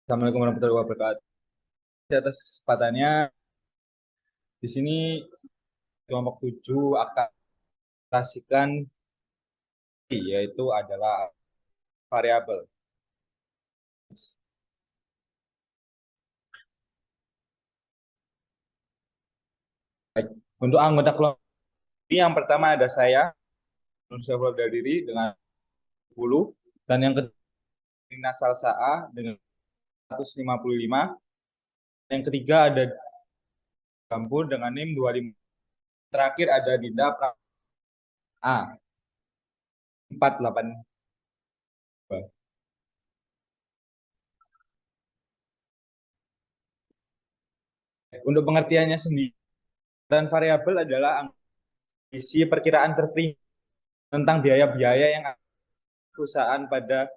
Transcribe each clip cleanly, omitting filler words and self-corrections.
Assalamualaikum warahmatullahi wabarakatuh. Atas kesempatannya di sini kelompok 7 akan kasihkan yaitu adalah variabel. Baik. Untuk anggota kelompok ini yang pertama ada saya, dari diri dengan 10 dan yang kedua Rina Salsaa dengan 155. Yang ketiga ada Gampur dengan NIM 25. Terakhir ada Dinda A 482. Untuk pengertiannya sendiri, dan variabel adalah isi perkiraan terperinci tentang biaya-biaya yang perusahaan pada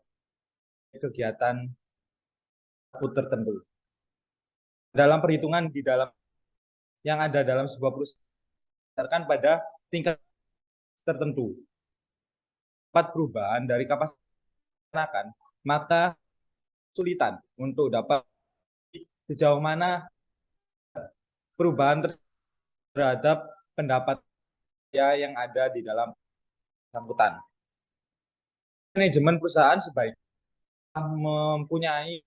kegiatan tertentu. Dalam perhitungan di dalam yang ada dalam sebuah perusahaan berdasarkan pada tingkat tertentu. Perubahan dari kapasitas maka kesulitan untuk dapat sejauh mana perubahan terhadap pendapat yang ada di dalam sambutan. Manajemen perusahaan sebaiknya mempunyai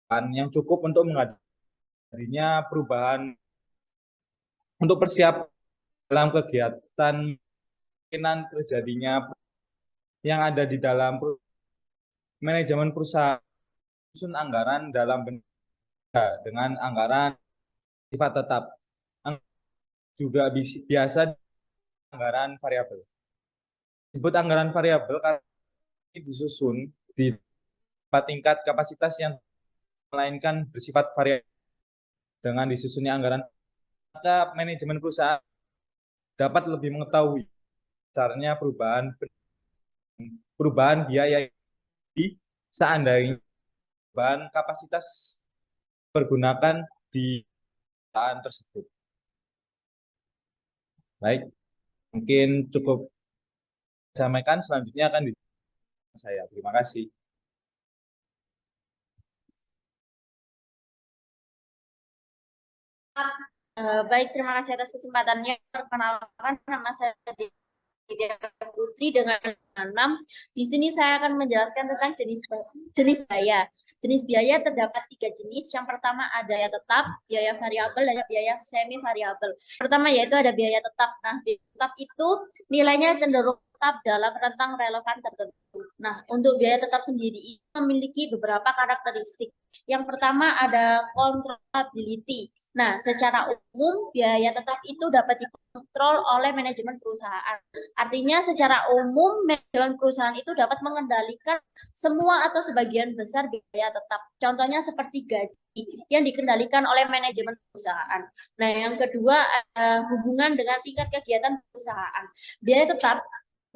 yang cukup untuk menghadapinya perubahan untuk persiap dalam kegiatan kemungkinan terjadinya yang ada di dalam manajemen perusahaan susun anggaran dalam bentuk dengan anggaran sifat tetap juga biasa anggaran variabel. Disebut anggaran variabel karena disusun di tingkat kapasitas yang melainkan bersifat variabel. Dengan disusunnya anggaran, maka manajemen perusahaan dapat lebih mengetahui besarnya perubahan biaya seandainya perubahan kapasitas pergunakan di perusahaan tersebut. Baik, mungkin cukup sampaikan, selanjutnya akan saya. Terima kasih. Baik, terima kasih atas kesempatannya. Perkenalkan, nama saya Putri dengan 6. Di sini saya akan menjelaskan tentang jenis biaya. Jenis biaya terdapat 3 jenis. Yang pertama ada biaya tetap, biaya variabel, dan biaya semi variabel. Pertama yaitu ada biaya tetap. Nah, biaya tetap itu nilainya cenderung tetap dalam rentang relevan tertentu. Nah, untuk biaya tetap sendiri ini memiliki beberapa karakteristik. Yang pertama ada controllability. Nah, secara umum biaya tetap itu dapat dikontrol oleh manajemen perusahaan. Artinya secara umum manajemen perusahaan itu dapat mengendalikan semua atau sebagian besar biaya tetap. Contohnya seperti gaji yang dikendalikan oleh manajemen perusahaan. Nah, yang kedua hubungan dengan tingkat kegiatan perusahaan. Biaya tetap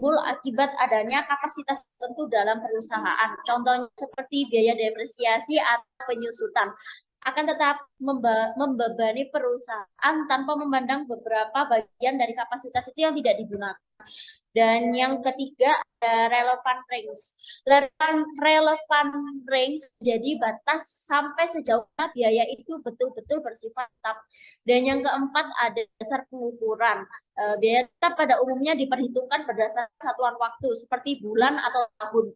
timbul akibat adanya kapasitas tertentu dalam perusahaan. Contohnya seperti biaya depresiasi atau penyusutan. Akan tetap membebani perusahaan tanpa memandang beberapa bagian dari kapasitas itu yang tidak digunakan. Dan yang ketiga ada relevant range. Relevant range jadi batas sampai sejauh mana biaya itu betul-betul bersifat tetap. Dan yang keempat ada dasar pengukuran. Biaya tetap pada umumnya diperhitungkan berdasarkan satuan waktu seperti bulan atau tahun.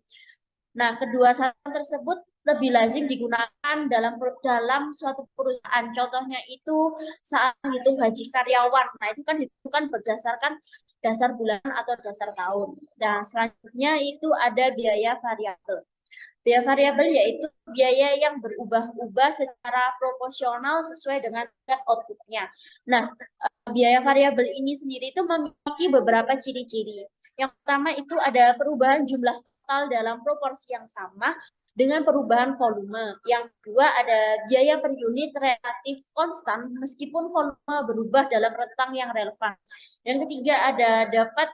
Nah, kedua satuan tersebut lebih lazim digunakan dalam suatu perusahaan. Contohnya itu saat menghitung gaji karyawan. Nah, itu kan dihitung berdasarkan dasar bulan atau dasar tahun. Nah, selanjutnya itu ada biaya variabel. Biaya variabel yaitu biaya yang berubah-ubah secara proporsional sesuai dengan outputnya. Nah, biaya variabel ini sendiri itu memiliki beberapa ciri-ciri. Yang pertama itu ada perubahan jumlah total dalam proporsi yang sama dengan perubahan volume. Yang kedua ada biaya per unit relatif konstan meskipun volume berubah dalam rentang yang relevan. Yang ketiga ada dapat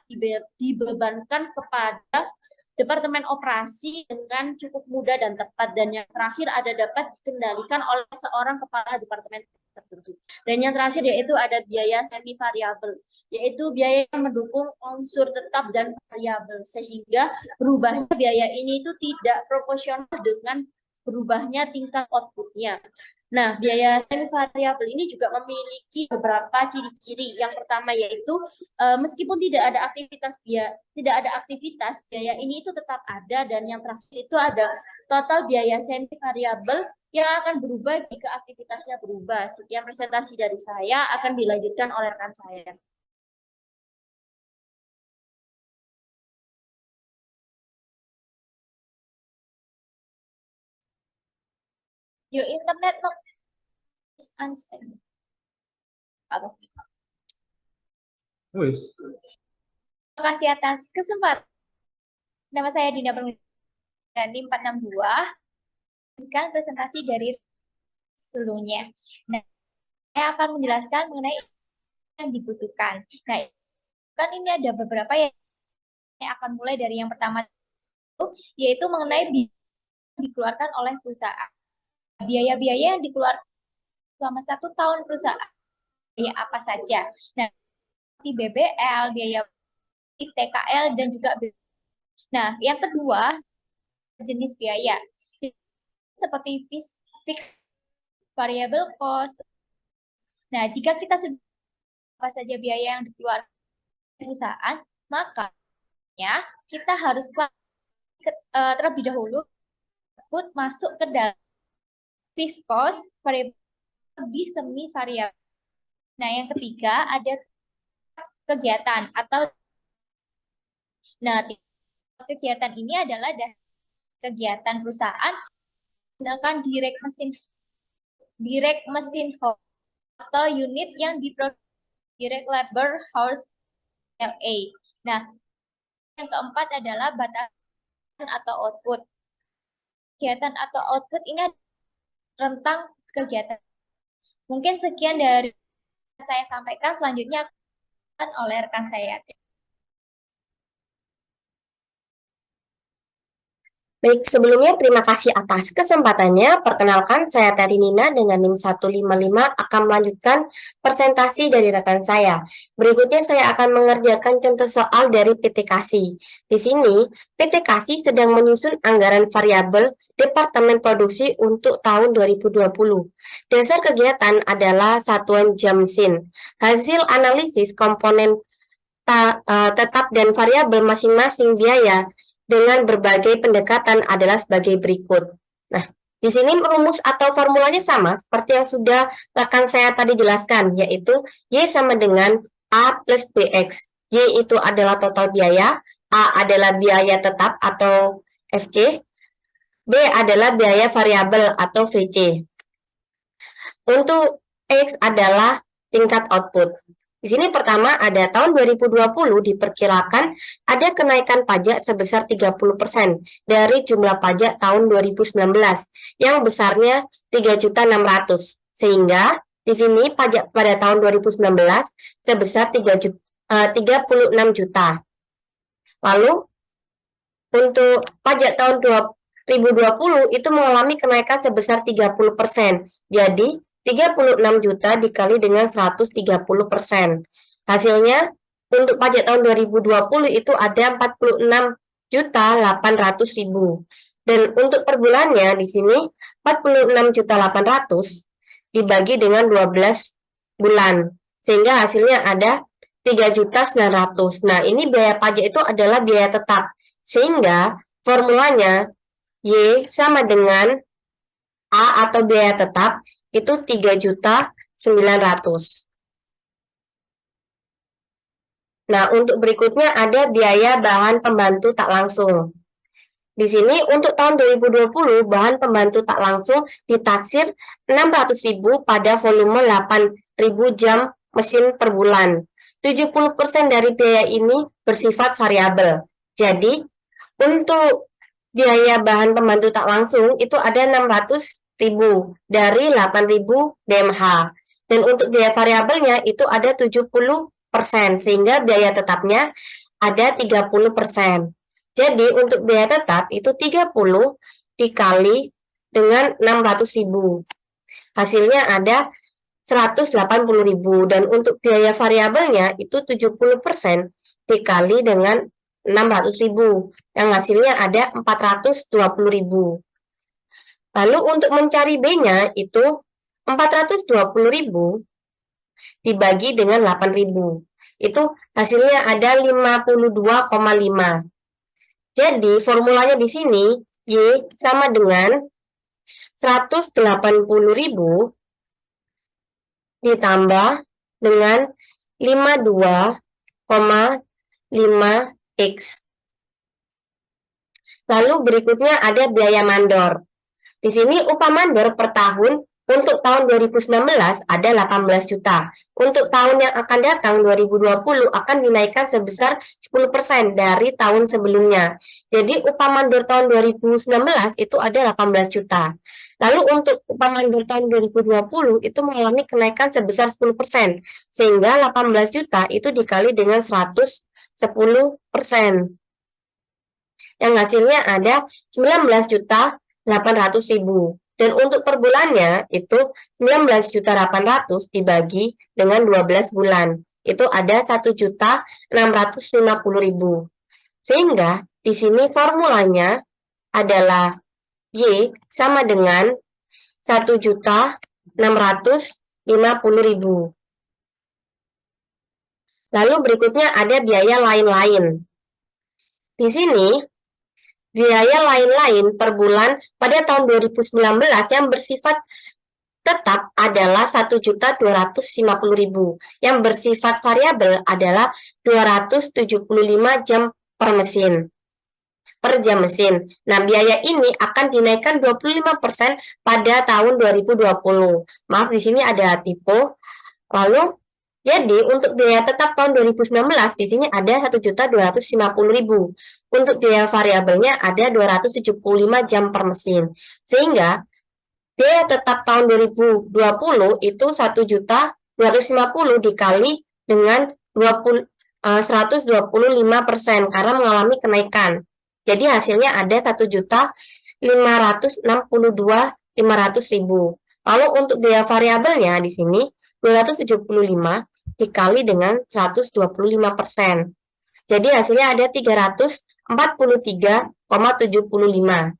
dibebankan kepada Departemen Operasi dengan cukup mudah dan tepat. Dan yang terakhir ada dapat dikendalikan oleh seorang kepala departemen tertentu. Dan yang terakhir yaitu ada biaya semi variabel, yaitu biaya yang mendukung unsur tetap dan variabel sehingga berubahnya biaya ini itu tidak proporsional dengan berubahnya tingkat outputnya. Nah, biaya semi variabel ini juga memiliki beberapa ciri-ciri. Yang pertama yaitu meskipun tidak ada aktivitas, biaya ini itu tetap ada, dan yang terakhir itu ada total biaya semi variabel yang akan berubah jika aktivitasnya berubah. Sekian presentasi dari saya, akan dilanjutkan oleh rekan saya. Your internet not is unstable. Wis. Terima kasih atas kesempatan. Nama saya Dina Permudani 462. Berikan presentasi dari seluruhnya. Nah, saya akan menjelaskan mengenai yang dibutuhkan. Nah, kan ini ada beberapa yang saya akan mulai dari yang pertama, yaitu mengenai biaya yang dikeluarkan oleh perusahaan. Biaya-biaya yang dikeluarkan selama 1 tahun perusahaan, biaya apa saja? Nah, seperti BBL, biaya TKL, dan juga BBL. Nah, yang kedua, jenis biaya. Seperti fixed variable cost. Nah, jika kita sudah apa saja biaya yang dikeluarkan perusahaan, maka kita harus terlebih dahulu masuk ke dalam fixed cost variable di semi variabel. Nah, yang ketiga ada kegiatan atau kegiatan ini adalah kegiatan perusahaan menggunakan direct mesin atau unit yang diproduksi direct labor hours LA. Nah, yang keempat adalah batasan atau output. Kegiatan atau output ini rentang kegiatan. Mungkin sekian dari saya sampaikan, selanjutnya akan oleh rekan saya. Baik, sebelumnya terima kasih atas kesempatannya. Perkenalkan, saya Tari Nina dengan NIM 155 akan melanjutkan presentasi dari rekan saya. Berikutnya saya akan mengerjakan contoh soal dari PT Kasih. Di sini, PT Kasih sedang menyusun anggaran variabel Departemen Produksi untuk tahun 2020. Dasar kegiatan adalah satuan jam sin. Hasil analisis komponen tetap dan variabel masing-masing biaya dengan berbagai pendekatan adalah sebagai berikut. Nah, di sini rumus atau formulanya sama seperti yang sudah rekan saya tadi jelaskan, yaitu Y sama dengan A plus BX. Y itu adalah total biaya, A adalah biaya tetap atau FC, B adalah biaya variabel atau VC. Untuk X adalah tingkat output. Di sini pertama ada tahun 2020 diperkirakan ada kenaikan pajak sebesar 30% dari jumlah pajak tahun 2019 yang besarnya 3.600.000. Sehingga di sini pajak pada tahun 2019 sebesar 36 juta. Lalu untuk pajak tahun 2020 itu mengalami kenaikan sebesar 30%. Jadi 36 juta dikali dengan 130%. Hasilnya untuk pajak tahun 2020 itu ada 46.800.000. Dan untuk per bulannya di sini 46.800.000 dibagi dengan 12 bulan. Sehingga hasilnya ada 3.900.000. Nah, ini biaya pajak itu adalah biaya tetap. Sehingga formulanya Y sama dengan A atau biaya tetap itu 3.900.000. Nah, untuk berikutnya ada biaya bahan pembantu tak langsung. Di sini untuk tahun 2020 bahan pembantu tak langsung ditaksir 600.000 pada volume 8.000 jam mesin per bulan. 70% dari biaya ini bersifat variabel. Jadi, untuk biaya bahan pembantu tak langsung itu ada 600.000 dari 8.000 DMH. Dan untuk biaya variabelnya itu ada 70%, sehingga biaya tetapnya ada 30%. Jadi untuk biaya tetap itu 30 dikali dengan 600.000. Hasilnya ada 180.000. Dan untuk biaya variabelnya itu 70% dikali dengan 600.000. Yang hasilnya ada 420.000. Lalu untuk mencari B-nya itu 420.000 dibagi dengan 8.000. Itu hasilnya ada 52,5. Jadi formulanya di sini Y sama dengan 180.000 ditambah dengan 52,5X. Lalu berikutnya ada biaya mandor. Di sini upah mandor per tahun untuk tahun 2019 ada 18 juta. Untuk tahun yang akan datang 2020 akan dinaikkan sebesar 10% dari tahun sebelumnya. Jadi upah mandor tahun 2019 itu ada 18 juta. Lalu untuk upah mandor tahun 2020 itu mengalami kenaikan sebesar 10%. Sehingga 18 juta itu dikali dengan 110%. Yang hasilnya ada 19.800.000. Dan untuk per bulannya itu 19.800.000 dibagi dengan 12 bulan. Itu ada 1.650.000. Sehingga di sini formulanya adalah Y sama dengan 1.650.000. Lalu berikutnya ada biaya lain-lain. Di sini biaya lain-lain per bulan pada tahun 2019 yang bersifat tetap adalah 1.250.000. Yang bersifat variabel adalah 275 jam per jam mesin. Nah, biaya ini akan dinaikkan 25% pada tahun 2020. Maaf, di sini ada tipe. Lalu jadi untuk biaya tetap tahun 2019 di sini ada 1.250.000. Untuk biaya variabelnya ada 275 jam per mesin. Sehingga biaya tetap tahun 2020 itu 1.250 dikali dengan 125% karena mengalami kenaikan. Jadi hasilnya ada 1.562.500.000. Lalu untuk biaya variabelnya di sini 275 dikali dengan 125%. Jadi hasilnya ada 343,75.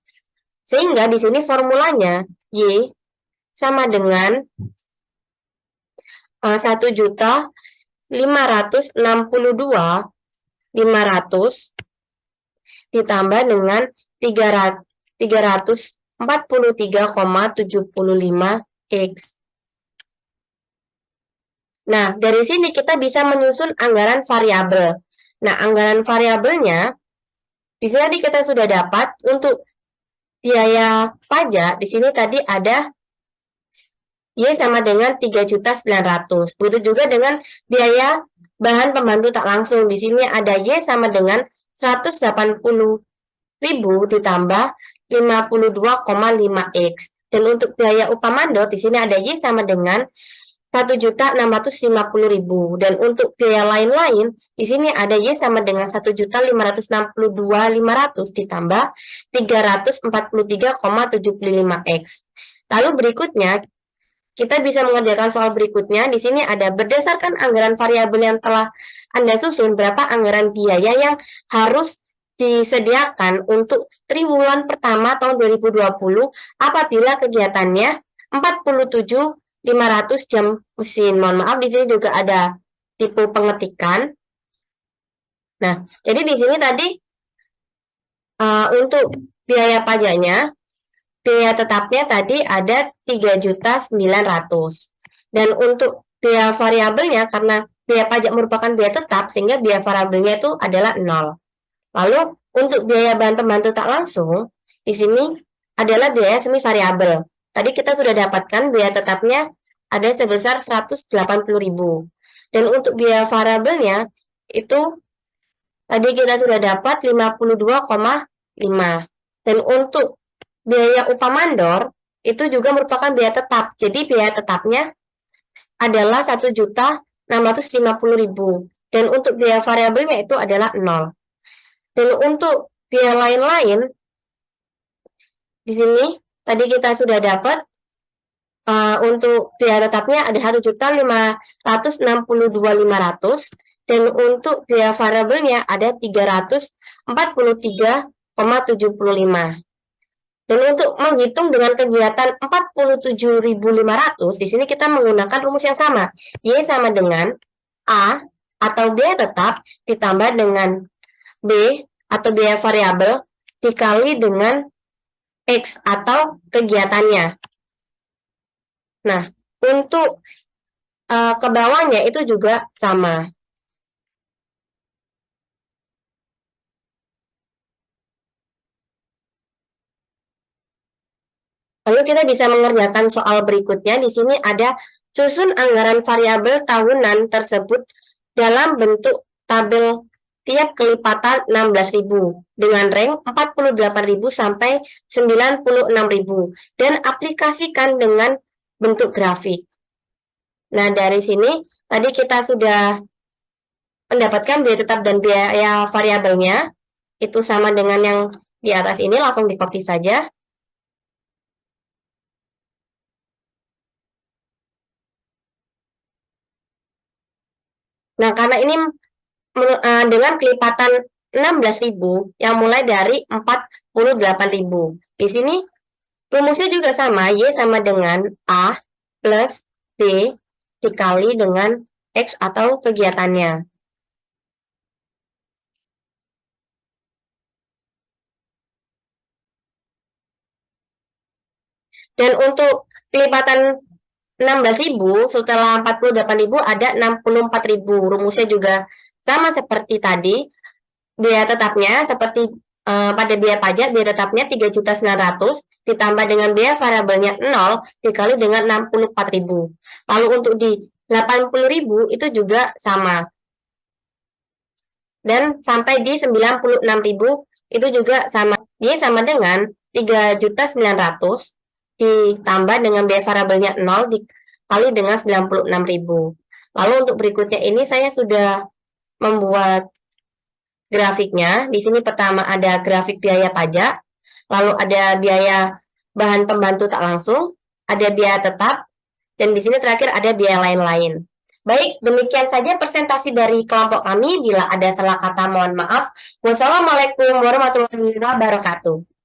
Sehingga di sini formulanya Y sama dengan 1.562.500 ditambah dengan 343,75X. Nah, dari sini kita bisa menyusun anggaran variabel. Nah, anggaran variabelnya di sini kita sudah dapat untuk biaya pajak. Di sini tadi ada Y sama dengan 3.900.000. Begitu juga dengan biaya bahan pembantu tak langsung. Di sini ada Y sama dengan 180.000 ditambah 52,5X. Dan untuk biaya upah mandor di sini ada Y sama dengan 1.650.000. Dan untuk biaya lain-lain di sini ada Y sama dengan 1.562.500 ditambah 343,75X. Lalu berikutnya kita bisa mengerjakan soal berikutnya. Di sini ada berdasarkan anggaran variabel yang telah Anda susun, berapa anggaran biaya yang harus disediakan untuk triwulan pertama tahun 2020 apabila kegiatannya 47.500 jam mesin. Mohon maaf, di sini juga ada tipe pengetikan. Nah, jadi di sini tadi untuk biaya pajaknya, biaya tetapnya tadi ada 3.900.000. Dan untuk biaya variabelnya, karena biaya pajak merupakan biaya tetap, sehingga biaya variabelnya itu adalah 0. Lalu untuk biaya bahan pembantu tak langsung, di sini adalah biaya semi variabel. Tadi kita sudah dapatkan biaya tetapnya ada sebesar 180.000. Dan untuk biaya variabelnya itu tadi kita sudah dapat 52,5. Dan untuk biaya upah mandor itu juga merupakan biaya tetap. Jadi biaya tetapnya adalah 1.650.000. Dan untuk biaya variabelnya itu adalah 0. Dan untuk biaya lain-lain di sini tadi kita sudah dapat untuk biaya tetapnya ada 1.562.500 dan untuk biaya variabelnya ada 343,75. Dan untuk menghitung dengan kegiatan 47.500, di sini kita menggunakan rumus yang sama. Y sama dengan A atau biaya tetap ditambah dengan B atau biaya variabel dikali dengan X atau kegiatannya. Nah, untuk ke bawahnya itu juga sama. Lalu kita bisa mengerjakan soal berikutnya. Di sini ada susun anggaran variabel tahunan tersebut dalam bentuk tabel tiap kelipatan 16.000 dengan rank 48.000 sampai 96.000 dan aplikasikan dengan bentuk grafik. Nah, dari sini tadi kita sudah mendapatkan biaya tetap dan biaya variabelnya. Itu sama dengan yang di atas ini, langsung di-copy saja. Nah, karena ini dengan kelipatan 16.000 yang mulai dari 48.000. Di sini rumusnya juga sama, Y sama dengan A plus B dikali dengan X atau kegiatannya. Dan untuk kelipatan 16.000 setelah 48.000 ada 64.000. Rumusnya juga sama seperti tadi. Biaya tetapnya seperti pada biaya pajak, biaya tetapnya 3.900.000 ditambah dengan biaya variabelnya 0 dikali dengan 64.000. Lalu untuk di 80.000 itu juga sama. Dan sampai di 96.000 itu juga sama. Dia sama dengan 3.900.000 ditambah dengan biaya variabelnya 0 dikali dengan 96.000. Lalu untuk berikutnya ini saya sudah membuat grafiknya. Di sini pertama ada grafik biaya pajak, lalu ada biaya bahan pembantu tak langsung, ada biaya tetap, dan di sini terakhir ada biaya lain-lain. Baik, demikian saja presentasi dari kelompok kami. Bila ada salah kata, mohon maaf. Wassalamualaikum warahmatullahi wabarakatuh.